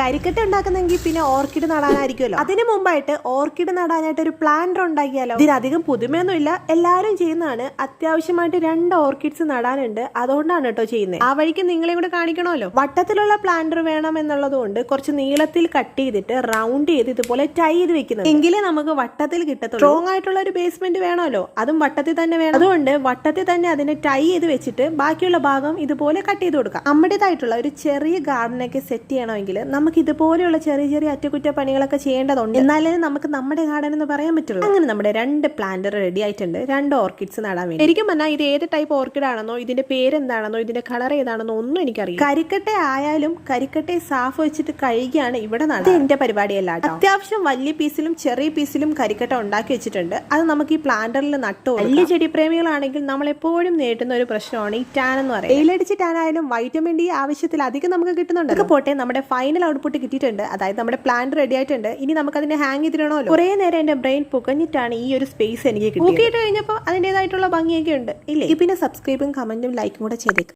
കരിക്കട്ട ഉണ്ടാക്കുന്നെങ്കിൽ പിന്നെ ഓർക്കിഡ് നടാനായിരിക്കുമല്ലോ. അതിന് മുമ്പായിട്ട് ഓർക്കിഡ് നടാനായിട്ട് ഒരു പ്ലാന്റർ ഉണ്ടാക്കിയാലോ. ഇതിനധികം പുതുമയൊന്നുമില്ല, എല്ലാവരും ചെയ്യുന്നതാണ്. അത്യാവശ്യമായിട്ട് 2 ഓർക്കിഡ്സ് നടാനുണ്ട്, അതുകൊണ്ടാണ് കേട്ടോ ചെയ്യുന്നത്. ആ വഴിക്ക് നിങ്ങളെ കൂടെ കാണിക്കണമല്ലോ. വട്ടത്തിലുള്ള പ്ലാന്റർ വേണം എന്നുള്ളത് കൊണ്ട് കുറച്ച് നീളത്തിൽ കട്ട് ചെയ്തിട്ട് റൗണ്ട് ചെയ്ത് ഇതുപോലെ ടൈ ചെയ്ത് വെക്കുന്നത്, എങ്കിലേ നമുക്ക് വട്ടത്തിൽ കിട്ടത്തുള്ളൂ. സ്ട്രോങ് ആയിട്ടുള്ള ഒരു ബേസ്മെന്റ് വേണമല്ലോ, അതും വട്ടത്തിൽ തന്നെ വേണം. അതുകൊണ്ട് വട്ടത്തിൽ തന്നെ അതിനെ ടൈ ചെയ്ത് വെച്ചിട്ട് ബാക്കിയുള്ള ഭാഗം ഇതുപോലെ കട്ട് ചെയ്ത് കൊടുക്കാം. നമ്മുടേതായിട്ടുള്ള ഒരു ചെറിയ ഗാർഡനൊക്കെ സെറ്റ് ചെയ്യണമെങ്കിൽ നമുക്ക് ഇതുപോലെയുള്ള ചെറിയ ചെറിയ അറ്റകുറ്റപ്പണികളൊക്കെ ചെയ്യേണ്ടതുണ്ട്, എന്നാലേ നമുക്ക് നമ്മുടെ ഗാർഡൻ എന്ന് പറയാൻ പറ്റുള്ളൂ. അങ്ങനെ നമ്മുടെ 2 പ്ലാന്റർ റെഡി ആയിട്ടുണ്ട്, 2 ഓർക്കിഡ്സ് നടാൻ വേണ്ടി. ശരിക്കും പറഞ്ഞാൽ ഇത് ഏത് ടൈപ്പ് ഓർക്കിഡ് ആണെന്നോ ഇതിന്റെ പേരെന്താണെന്നോ ഇതിന്റെ കളർ ഏതാണെന്നോ ഒന്നും എനിക്കറിയാം. കരിക്കട്ട ആയാലും കരിക്കട്ടയെ സാഫ് വെച്ചിട്ട് കഴുകിയാണ് ഇവിടെ നടുന്നത്. എന്റെ പരിപാടിയല്ല കേട്ടോ. അത്യാവശ്യം വലിയ പീസിലും ചെറിയ പീസിലും കരിക്കട്ട ഉണ്ടാക്കി വെച്ചിട്ടുണ്ട്. അത് നമുക്ക് ഈ പ്ലാന്ററിൽ നട്ടു. വലിയ ചെടി പ്രേമികളാണെങ്കിൽ നമ്മൾ എപ്പോഴും നേരിടുന്ന ഒരു പ്രശ്നമാണ് ഈ ടാൻ എന്ന് പറയുന്നത്. വെയിലടിച്ച് ടാൻ ആയാലും വൈറ്റമിൻ ഡി ആവശ്യത്തിലധികം നമുക്ക് കിട്ടുന്നുണ്ട്. അതൊക്കെ പോട്ടെ, നമ്മുടെ ഫൈനൽ ഔട്ട്പുട്ട് കിട്ടിയിട്ടുണ്ട്. അതായത് നമ്മുടെ പ്ലാന്റ് റെഡി ആയിട്ടുണ്ട്. ഇനി നമുക്ക് അതിനെ ഹാങ് ചെയ്തിടണമല്ലോ. കുറെ നേരം എന്റെ ബ്രെയിൻ പുകഞ്ഞിട്ടാണ് ഈ ഒരു സ്പേസ് എനിക്ക് കിട്ടിയത്. കഴിഞ്ഞപ്പോൾ അതിന്റേതായിട്ടുള്ള ഭംഗിയൊക്കെ ഉണ്ട് ഇല്ലേ. പിന്നെ സബ്സ്ക്രൈബും കമന്റും ലൈക്കും കൂടെ ചെയ്തേക്കും.